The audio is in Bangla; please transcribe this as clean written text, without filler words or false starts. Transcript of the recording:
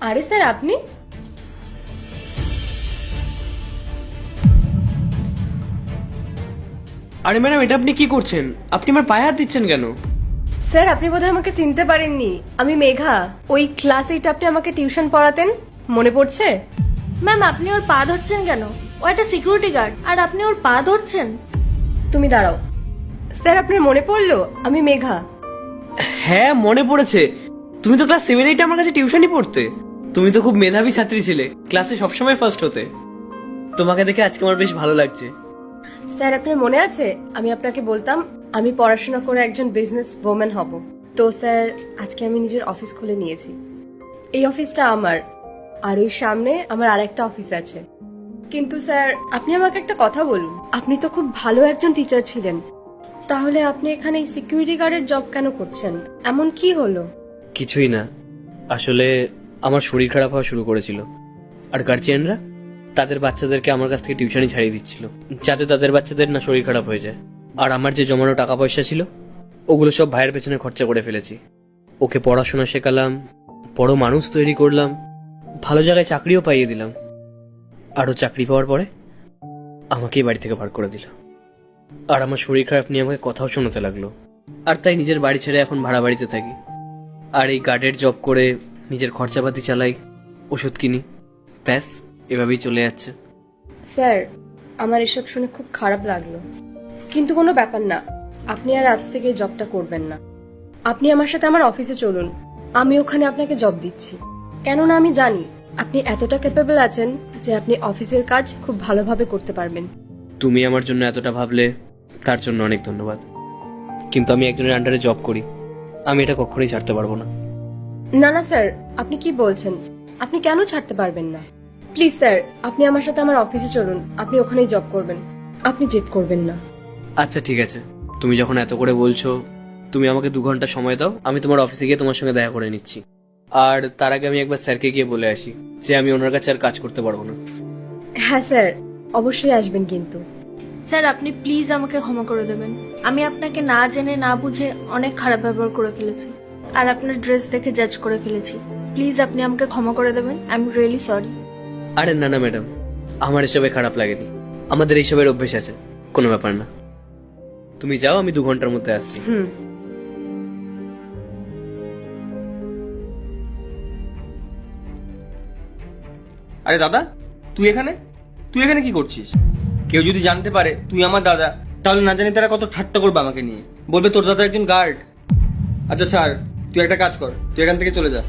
আরে স্যার আপনি? আরে ম্যাডাম, এটা আপনি কি করছেন? আপনি আমার পায়ে হাত দিচ্ছেন কেন? স্যার আপনি বোধহয় আমাকে চিনতে পারেননি, আমি মেঘা। ওই ক্লাস 8 আপনি আমাকে টিউশন পড়াতেন, মনে পড়ছে? ম্যাম, আপনি ওর পা ধরছেন কেন? ও একটা সিকিউরিটি গার্ড আর আপনি ওর পা ধরছেন? তুমি দাঁড়াও। স্যার আপনার মনে পড়লো আমি মেঘা। হ্যাঁ, মনে পড়েছে। তুমি তো ক্লাস 7-8 আমার কাছে টিউশনই পড়তে। তুমি তো খুব মেধাবী ছাত্রী ছিলে, ক্লাসে সবসময় ফার্স্ট হতে। তোমাকে দেখে আজকে আমার বেশ ভালো লাগছে। স্যার আপনার মনে আছে আমি আপনাকে বলতাম আমি পড়াশোনা করে একজন বিজনেস ওম্যান হব? তো স্যার আজকে আমি নিজের অফিস খুলে নিয়েছি। এই অফিসটা আমার, আর ওই সামনে আমার আরেকটা অফিস আছে। কিন্তু স্যার আপনি আমাকে একটা কথা বলুন, আপনি তো খুব ভালো একজন টিচার ছিলেন, তাহলে আপনি এখানে সিকিউরিটি গার্ডের জব কেন করছেন? এমন কি হলো? কিছুই না, আসলে আমার শরীর খারাপ হওয়া শুরু করেছিল, আর গার্জিয়ানরা তাদের বাচ্চাদেরকে আমার কাছ থেকে টিউশনই ছাড়িয়ে দিচ্ছিল, যাতে তাদের বাচ্চাদের না শরীর খারাপ হয়ে যায়। আর আমার যে জমানো টাকা পয়সা ছিল ওগুলো সব ভাইয়ের পেছনে খরচা করে ফেলেছি। ওকে পড়াশোনা শেখালাম, বড় মানুষ তৈরি করলাম, ভালো জায়গায় চাকরিও পাইয়ে দিলাম। আরও চাকরি পাওয়ার পরে আমাকেই বাড়ি থেকে বার করে দিল। আর আমার শরীর খারাপ নিয়ে আমাকে কথাও শোনাতে লাগলো। আর তাই নিজের বাড়ি ছেড়ে এখন ভাড়া বাড়িতে থাকি। আর এই গার্ডের জব করে নিজের খরচাপাতি চালাই, ওষুধ কিনি, ব্যাস এভাবেই চলে যাচ্ছে। স্যার আমার এসব শুনে খুব খারাপ লাগলো, কিন্তু কোনো ব্যাপার না, আপনি আর আজ থেকে এই জবটা করবেন না। আপনি আমার সাথে আমার অফিসে চলুন, আমি ওখানে আপনাকে জব দিচ্ছি। কেননা আমি জানি আপনি এতটা ক্যাপেবল আছেন যে আপনি অফিসের কাজ খুব ভালোভাবে করতে পারবেন। তুমি আমার জন্য এতটা ভাবলে তার জন্য অনেক ধন্যবাদ, কিন্তু আমি একজনের আন্ডারে জব করি, আমি এটা কখনোই ছাড়তে পারবো না। না না স্যার, আপনি কি বলছেন? আপনি কেন ছাড়তে পারবেন না? প্লিজ স্যার আপনি আমার সাথে আমার অফিসে চলুন, আপনি ওখানেই জব করবেন, আপনি জেদ করবেন না। আচ্ছা ঠিক আছে, তুমি যখন এত করে বলছো, তুমি আমাকে 2 ঘন্টা সময় দাও, আমি তোমার অফিসে গিয়ে তোমার সঙ্গে দেখা করে নিচ্ছি। আর তার আগে আমি একবার স্যারকে গিয়ে বলে আসি যে আমি ওনার কাছে আর কাজ করতে পারবো না। হ্যাঁ স্যার, অবশ্যই আসবেন কিন্তু। স্যার আপনি প্লিজ আমাকে ক্ষমা করে দেবেন। আমি আপনাকে না জেনে না বুঝে অনেক খারাপ ব্যবহার করে ফেলেছি, আর আপনার ড্রেস দেখে জাজ করে ফেলেছি। প্লিজ আপনি আমাকে ক্ষমা করে দেবেন, আই এম রিয়েলি সরি। আরে না না ম্যাডাম, আমার এসবে খারাপ লাগেনি, আমাদের এইসবের অভ্যেস আছে, কোনো ব্যাপার না। তুমি যাও, আমি 2 ঘন্টার মধ্যে আসছি। আরে দাদা, তুই এখানে কি করছিস? কেউ যদি জানতে পারে তুই আমার দাদা, তাহলে না জানি তারা কত ঠাট্টা করবে আমাকে নিয়ে, বলবে তোর দাদা একজন গার্ড। আচ্ছা ছাড়, তুই একটা কাজ কর, তুই এখান থেকে চলে যা।